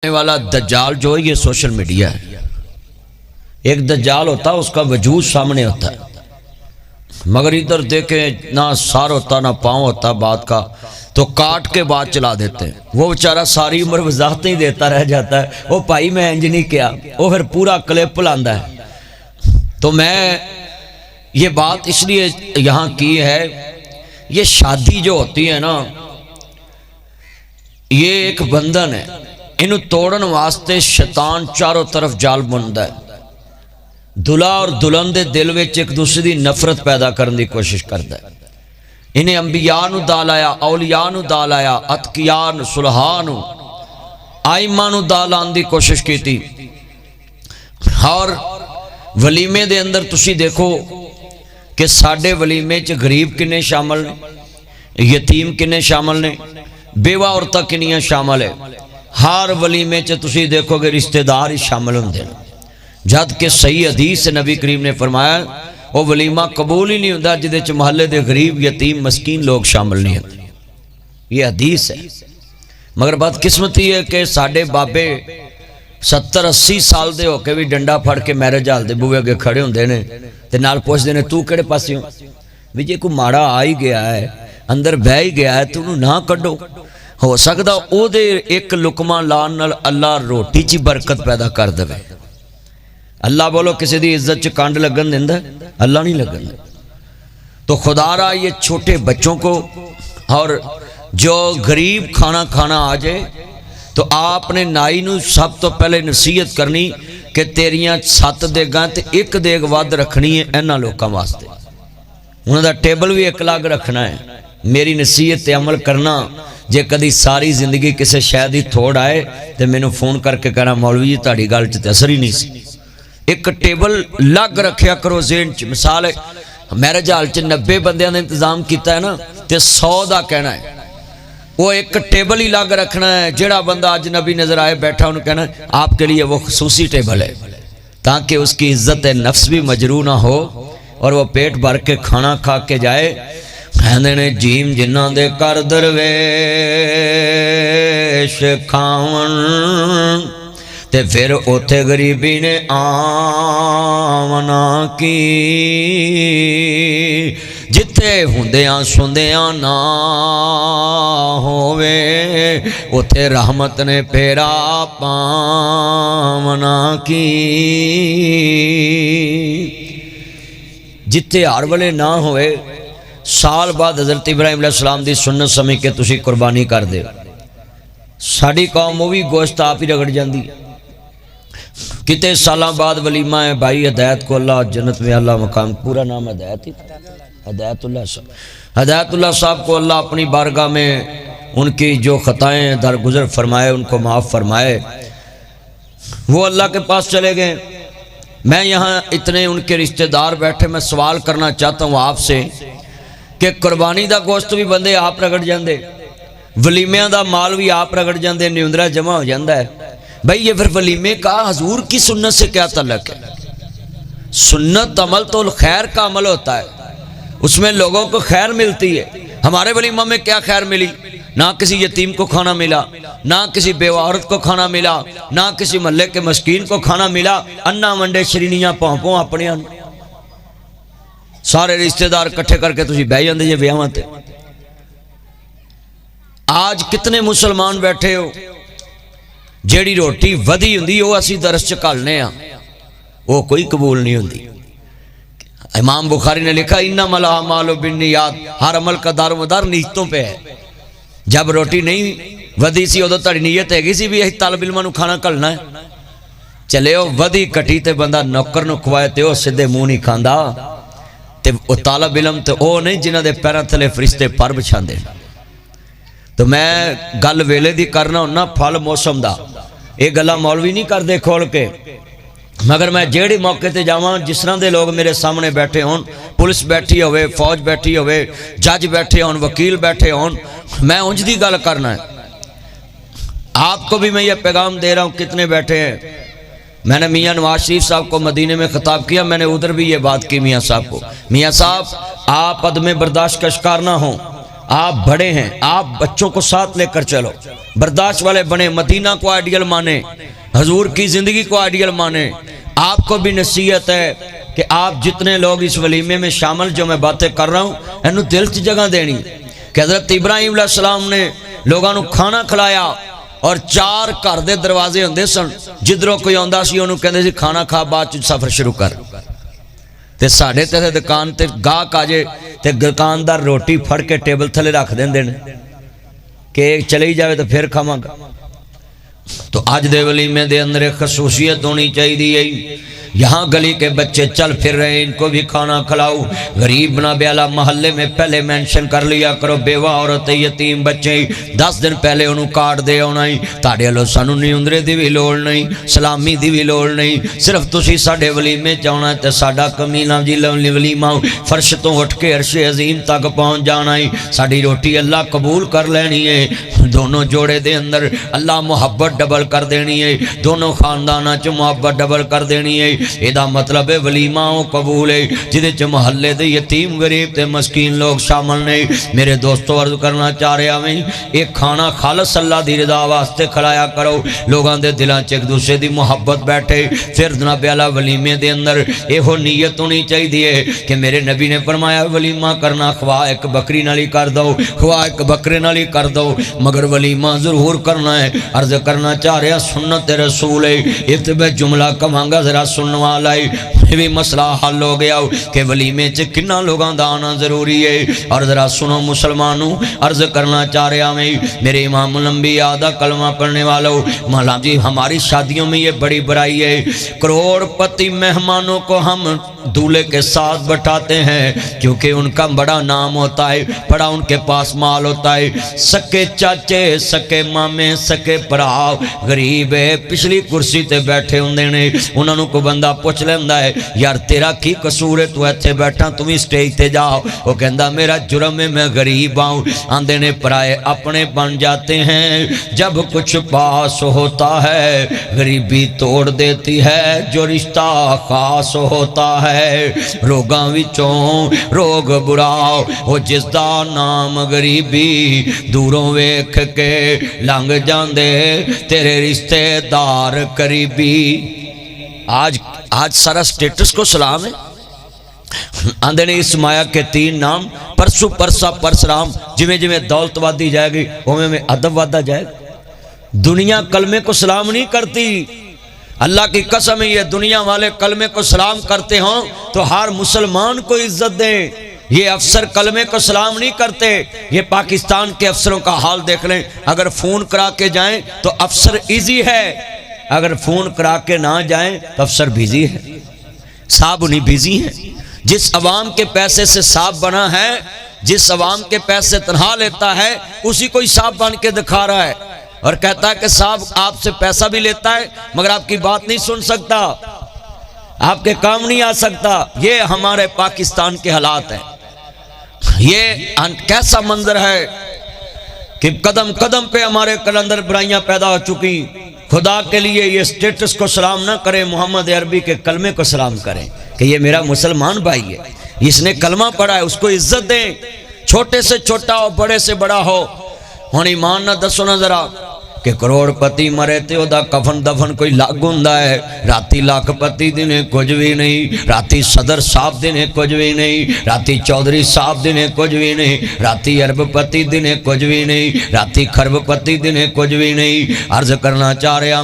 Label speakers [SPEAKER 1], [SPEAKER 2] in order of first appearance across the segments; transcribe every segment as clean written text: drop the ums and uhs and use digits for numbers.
[SPEAKER 1] والا دجال جو ہے یہ سوشل میڈیا ہے۔ ایک دجال ہوتا ہے، اس کا وجود سامنے ہوتا ہے، مگر ادھر دیکھیں نہ سار ہوتا نہ پاؤں ہوتا بات کا، تو کاٹ کے بات چلا دیتے ہیں۔ وہ بیچارہ ساری عمر وضاحتیں ہی دیتا رہ جاتا ہے، وہ بھائی میں انج نہیں کیا، وہ پھر پورا کلپ لاندہ ہے۔ تو میں یہ بات اس لیے یہاں کی ہے، یہ شادی جو ہوتی ہے نا، یہ ایک بندھن ہے، انہوں توڑن واسطے شیطان چاروں طرف جال بندا ہے۔ دلہا اور دلہن دے دل وچ ایک دوسرے دی نفرت پیدا کرنے دی کوشش کرتا ہے۔ انہیں انبیاء نو دال آیا، اولیاء نو دال آیا، اتقیاء نو، صلحاء نو، آئمہ نو دال آن دی کوشش کی تھی۔ اور ولیمے دے اندر تسی دیکھو کہ ساڑھے ولیمے چ غریب کنے شامل نے، یتیم کنے شامل نے، بیوہ عورتہ کنیاں شامل ہے۔ ہر ولیمے چ تسی دیکھو کہ رشتہ دار ہی شامل ہوندے ہیں، جد کہ صحیح حدیث سے نبی کریم نے فرمایا وہ ولیمہ قبول ہی نہیں ہوندا جدے چ محلے دے غریب یتیم مسکین لوگ شامل نہیں ہوتے۔ یہ حدیث ہے، مگر بدقسمتی ہے کہ ساڑھے بابے 70-80 سال دے ہو کے بھی ڈنڈا پھڑ کے میرج ہال دے بوئے اگے کھڑے ہوندے نے تے نال پوچھ دے نے تو کیڑے پاسے ہوں، بھی جے کوئی ماڑا آ ہی گیا ہے، اندر بہ ہی گیا ہے، تو انہوں نہ کڈو۔ ہو سکتا او دے ایک لقمہ لان نال اللہ روٹی چی برکت پیدا کر دے۔ اللہ بولو کسی دی عزت چ کانڈ لگن دیندہ ہے؟ اللہ نہیں لگن دیندہ۔ تو خدا را یہ چھوٹے بچوں کو اور جو غریب کھانا آ جائے تو آپ نے نائی نو سب تو پہلے نصیحت کرنی کہ تیریاں 7 دیگاں تے ایک دیگ ود رکھنی ہے اینا لوکاں واسطے، انہوں دا ٹیبل بھی ایک لاگ رکھنا ہے۔ میری نصیحت تے عمل کرنا، جے کدی ساری زندگی کسے شاید ہی تھوڑ آئے تو میں نے فون کر کے کہنا مولوی جی تاڑی گل چتے اثر ہی نہیں سی۔ ایک ٹیبل لگ رکھیا کرو ذہن چ، مثال ہے میرے جال چ 90 بندیاں نے انتظام کیتا ہے نا تے 100 دا کہنا ہے، وہ ایک ٹیبل ہی لگ رکھنا ہے۔ جڑا بندہ اجنبی نظر آئے بیٹھا انہوں کہنا ہے آپ کے لیے وہ خصوصی ٹیبل ہے، تاکہ اس کی عزت نفس بھی مجروح نہ ہو اور وہ پیٹ بھر کے کھانا کھا کے جائے۔ کہندے نے جیم جنہ دے کر درویش کھاون تے پھر اوتھے غریبی نے آمنا کی، جتے ہوندیاں سندیاں نہ ہووے اوتھے رحمت نے پھیرا پامنا کی۔ جتے ہر والے نہ ہوئے، سال بعد حضرت ابراہیم علیہ السلام دی سنت سمجھ کے تسی قربانی کر دے، ساڑی قوم وہ بھی گوشت آپ ہی رگڑ جاندی۔ کتے سالاں بعد ولیمہ ہے بھائی ہدایت کو اللہ جنت میں اللہ مقام، پورا نام ہدایت ہی ہدایت اللہ صاحب، ہدایت اللہ صاحب کو اللہ اپنی بارگاہ میں ان کی جو خطائیں درگزر فرمائے ان کو معاف فرمائے۔ وہ اللہ کے پاس چلے گئے۔ میں یہاں اتنے ان کے رشتہ دار بیٹھے، میں سوال کرنا چاہتا ہوں آپ سے کہ قربانی دا گوشت بھی بندے آپ رگڑ جاندے، ولیمیاں دا مال بھی آپ رگڑ جاندے، نیوندرہ جمع ہو جاندہ ہے۔ بھائی یہ پھر ولیمے کا حضور کی سنت سے کیا تعلق ہے؟ سنت عمل تو خیر کا عمل ہوتا ہے، اس میں لوگوں کو خیر ملتی ہے۔ ہمارے ولیمہ میں کیا خیر ملی؟ نہ کسی یتیم کو کھانا ملا، نہ کسی بیوہ عورت کو کھانا ملا، نہ کسی محلے کے مسکین کو کھانا ملا۔ انا منڈے شرینیاں پوں اپنے سارے رشتہ دار کٹھے کر کے تسی بہ جاندے جے بیاواں تے۔ آج کتنے مسلمان بیٹھے ہو جیڑی روٹی ودی ہوندی وہ اسی درس چ گھلنے ہاں، وہ کوئی قبول نہیں ہوندی۔ امام بخاری نے لکھا انما الاعمال بالنیات، ہر عمل کا دار و مدار نیتوں پہ ہے۔ جب روٹی نہیں ودی سی ادو تاری نیت ہے گی سی بھی طالب علماں نو کھانا گھلنا ہے، چلے وہ ودی کٹی تے بندہ نوکر نو کھوائے تے وہ سدھے منہ نہیں کھاندا، تے وہ طالب علم تے او نہیں جنہ دے پیراں تھلے فرشتے پر بچھاندے۔ تو میں گل ویلے دی کرنا ہونا پھل موسم دا، ایک گلا مولوی نہیں کر دے کھول کے، مگر میں جیڑی موقع تے جاواں جس طرح دے لوگ میرے سامنے بیٹھے ہون، پولیس بیٹھی ہوئے، فوج بیٹھی ہوئے، جج بیٹھے ہون، وکیل بیٹھے ہون، میں انج دی گل کرنا ہے۔ آپ کو بھی میں یہ پیغام دے رہا ہوں، کتنے بیٹھے ہیں؟ میں نے میاں نواز شریف صاحب کو مدینے میں خطاب کیا، میں نے ادھر بھی یہ بات کی میاں صاحب کو، میاں صاحب آپ عدم برداشت کا شکار نہ ہوں، آپ بڑے ہیں، آپ بچوں کو ساتھ لے کر چلو، برداشت والے بنے، مدینہ کو آئیڈیل مانے، حضور کی زندگی کو آئیڈیل مانے۔ آپ کو بھی نصیحت ہے کہ آپ جتنے لوگ اس ولیمے میں شامل جو میں باتیں کر رہا ہوں انہوں دل چ جگہ دینی کہ حضرت ابراہیم علیہ السلام نے لوگوں کو کھانا کھلایا اور 4 گھر دے دروازے ہوندے سن، جدھروں کوئی آندا سی انہوں کہندے سی کھانا کھا بعد چ سفر شروع کر۔ تے ساڈے تے دکان تے گاہک آ جے تے دکاندار روٹی پھڑ کے ٹیبل تھلے رکھ دیندے نے کہ چلی جاوے تو پھر کھاواں گا۔ تو آج دے ولیمے دے اندر ایک خصوصیت ہونی چاہیے، یہاں گلی کے بچے چل پھر رہے ہیں، ان کو بھی کھانا کھلاؤ۔ غریب نہ بیالہ محلے میں پہلے مینشن کر لیا کرو، بیوہ عورت یتیم بچے 10 دن پہلے انہوں کارڈ دے ہونا ہی، تاڑے اللہ سانو نیوندرے دی بھی لوڑ نہیں، سلامی دی بھی لوڑ نہیں، صرف تسی ساڑے ولیمے چاہنا ہے تے ساڑا کمینہ جی ولیمہ فرش تو اٹھ کے عرش عظیم تک پہنچ جانا ہے، ساڑی روٹی اللہ قبول کر لینی ہے، دونوں جوڑے دے اندر اللہ محبت ڈبل کر دینی ہے، دونوں خاندانہ چ محبت ڈبل کر دینی ہے۔ ایدہ مطلب ہے ولیمہ قبول ہے جدے چ محلے دے یتیم غریب تے مسکین لوگ شامل نہیں۔ میرے دوستو عرض کرنا چاہ رہے ہیں ایک کھانا خالص اللہ دی رضا واسطے کھلایا کرو، لوگاں دے دلاں چ ایک دوسرے دی محبت بیٹھے۔ پھر جناب اعلی ولیمے دے اندر ایہو نیت ہونی چاہیے کہ میرے نبی نے فرمایا ولیمہ کرنا خواہ ایک بکری نالی کر دو، خواہ ایک بکرے نالی کر دو، مگر ولیمہ ضرور کرنا ہے۔ عرض کرنا چاہ رہے ہیں سنت رسول ہے، اتبے جملہ کمانگا ذرا سننے والا ہے، یہ بھی مسئلہ حل ہو گیا کہ ولیمے چ کنا لوگاں دا آنا ضروری ہے۔ اور ذرا سنو مسلمانوں، عرض کرنا چاہ رہے ہیں میرے امام الانبیاء دا کلمہ پڑھنے والوں، مولا جی ہماری شادیوں میں یہ بڑی برائی ہے، کروڑ پتی مہمانوں کو ہم دولے کے ساتھ بٹھاتے ہیں کیونکہ ان کا بڑا نام ہوتا ہے، بڑا ان کے پاس مال ہوتا ہے، سکے چاچے سکے مامے سکے پراؤ غریب ہے پچھلی کرسی تے بیٹھے ہوندے نے، انہوں کو بندہ پوچھ لیندہ ہے یار تیرا کی قصور ہے تو ایتھے بیٹھا تمہیں سٹیج تے جاؤ، وہ کہندہ میرا جرم ہے میں غریب آؤں، آندے نے پرائے اپنے بن جاتے ہیں، جب کچھ پاس ہوتا ہے غریبی توڑ دیتی ہے جو رشتہ خاص ہوتا ہے، روگاں وچوں روگ براؤ وہ جس دا نام غریبی، دوروں ویکھ کے لنگ جاندے تیرے رشتے دار قریبی۔ آج سارا سٹیٹس کو سلام ہے، آندھے نے اس مایا کے 3 نام پرسو پرسا پرسرام، جمیں دولت وادی جائے گی میں ادب وادہ جائے گا۔ دنیا کلمے کو سلام نہیں کرتی، اللہ کی قسم ہے یہ دنیا والے کلمے کو سلام کرتے ہوں تو ہر مسلمان کو عزت دیں، یہ افسر کلمے کو سلام نہیں کرتے۔ یہ پاکستان کے افسروں کا حال دیکھ لیں، اگر فون کرا کے جائیں تو افسر ایزی ہے، اگر فون کرا کے نہ جائیں تو افسر بیزی ہے، صاحب انہیں بیزی ہیں۔ جس عوام کے پیسے سے صاحب بنا ہے، جس عوام کے پیسے تنہا لیتا ہے اسی کو ہی صاحب بن کے دکھا رہا ہے اور کہتا ہے کہ صاحب آپ سے پیسہ بھی لیتا ہے مگر آپ کی بات نہیں سن سکتا، آپ کے کام نہیں آ سکتا۔ یہ ہمارے پاکستان کے حالات ہیں، یہ کیسا منظر ہے کہ قدم قدم پہ ہمارے کلندر برائیاں پیدا ہو چکی۔ خدا کے لیے یہ سٹیٹس کو سلام نہ کریں، محمد عربی کے کلمے کو سلام کریں کہ یہ میرا مسلمان بھائی ہے، اس نے کلمہ پڑھا ہے، اس کو عزت دیں، چھوٹے سے چھوٹا ہو بڑے سے بڑا ہو۔ ہن ایمان نہ دسو نہ ذرا کہ کروڑ پتی مرے تے دا کفن دفن کوئی لگ ہوندا ہے، راتی لاکھ پتی دینے کچھ بھی نہیں، راتی صدر صاحب دینے کچھ بھی نہیں، راتی چودھری صاحب دینے کچھ بھی نہیں، راتی ارب پتی دینے کچھ بھی نہیں، راتی خرب پتی دینے کچھ بھی نہیں۔ عرض کرنا چاہ رہا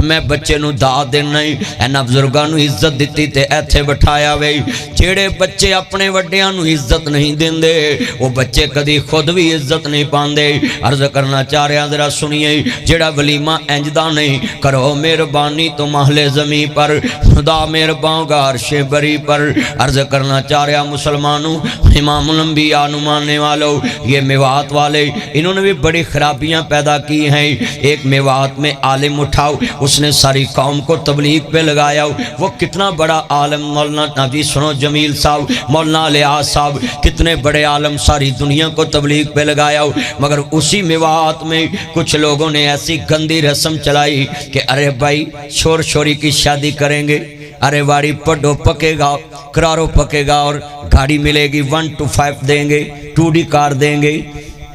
[SPEAKER 1] میں بچے نو دا دینا ہی اینا بزرگاں نو عزت دیتی تے ایتھے بٹھایا وے۔ جیڑے بچے اپنے وڈیاں نو عزت نہیں دین دے وہ بچے کدی خود بھی عزت نہیں پاندے۔ عرض کرنا چاہ رہا ذرا سنیے، جیڑا ولیمہ انجدہ نہیں کرو مہربانی تو محل زمین پر، خدا مہربان گا عرش بری پر۔ عرض کرنا چاہ رہا مسلمانوں، امام الانبیاء نو ماننے والوں، یہ میوات والے انہوں نے بھی بڑی خرابیاں پیدا کی ہیں۔ ایک میوات میں عالم اٹھاؤ، اس نے ساری قوم کو تبلیغ پہ لگایا، وہ کتنا بڑا عالم مولانا نبی سنو جمیل صاحب، مولانا لیاز صاحب، کتنے بڑے عالم ساری دنیا کو تبلیغ پہ لگایا، مگر اسی میوات میں کچھ لوگوں نے ایسی گندی رسم چلائی کہ ارے بھائی شور شوری کی شادی کریں گے، ارے واڑی پڈو پکے گا، کرارو پکے گا اور گاڑی ملے گی، 1 to 5 دیں گے، 2D کار دیں گے۔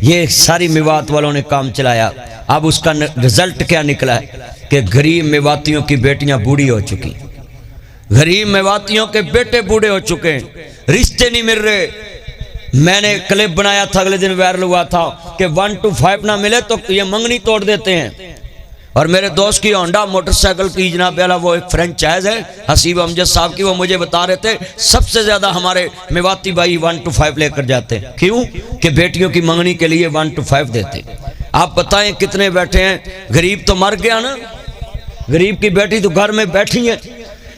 [SPEAKER 1] یہ ساری میوات والوں نے کام چلایا۔ اب اس کا رزلٹ کیا نکلا ہے کہ غریب میواتیوں کی بیٹیاں بوڑھی ہو چکی، غریب میواتیوں کے بیٹے بوڑھے ہو چکے ہیں، رشتے نہیں مل رہے۔ میں نے کلپ بنایا تھا، اگلے دن وائرل ہوا تھا کہ 1 to 5 نہ ملے تو یہ منگنی توڑ دیتے ہیں۔ اور میرے دوست کی ہونڈا موٹر سائیکل کی جناب والا وہ ایک فرینچائز ہے حسیب امجد صاحب کی، وہ مجھے بتا رہے تھے سب سے زیادہ ہمارے میواتی بھائی 1 to 5 لے کر جاتے ہیں۔ کیوں؟ کہ بیٹیوں کی منگنی کے لیے 1 to 5 دیتے۔ آپ بتائیں کتنے بیٹھے ہیں؟ غریب تو مر گیا نا، غریب کی بیٹی تو گھر میں بیٹھی ہے۔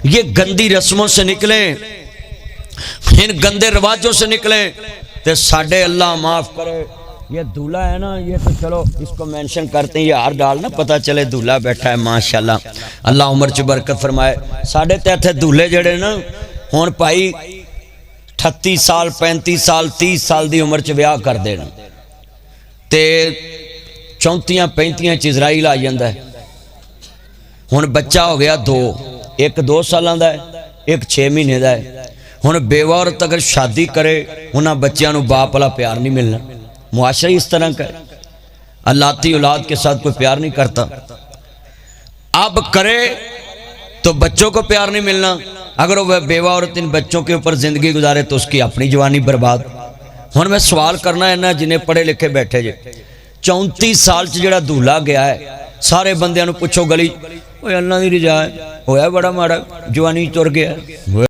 [SPEAKER 1] یہ گندی رسموں سے نکلیں، ان گندے رواجوں سے نکلیں تو ساڑھے اللہ معاف کرے۔ یہ دولہا ہے نا، یہ تو چلو اس کو مینشن کرتے ہیں، یہ ہار ڈالنا پتہ چلے دولہا بیٹھا ہے، ماشاءاللہ اللہ عمر چ برکت فرمائے۔ ساڑھے تیتھے دولہے جڑے نا ہون پائی 38 سال 35 سال 30 سال دی عمر چ بیاہ کر دینا تے 34 35 چ اسرائیل آ جاندہ ہے۔ ہن بچہ ہو گیا 2، ایک 2 سالاں دا ہے، ایک 6 مہینے دا ہے۔ ہن بیوہ عورت اگر شادی کرے انہاں بچیاں نو باپ والا پیار نہیں ملنا، معاشرہ اس طرح کا ہے، اللہ اولاد کے ساتھ کوئی پیار نہیں کرتا۔ اب کرے تو بچوں کو پیار نہیں ملنا، اگر وہ بیوہ عورت ان بچوں کے اوپر زندگی گزارے تو اس کی اپنی جوانی برباد۔ ہن میں سوال کرنا ہے نا جنہیں پڑھے لکھے بیٹھے جے، 34 سال چ جڑا دولہا گیا ہے، سارے بندیاں نو پوچھو گلی اوے اللہ دی رضا ہے، ہویا بڑا ماڑا جوانی تر گیا ہے۔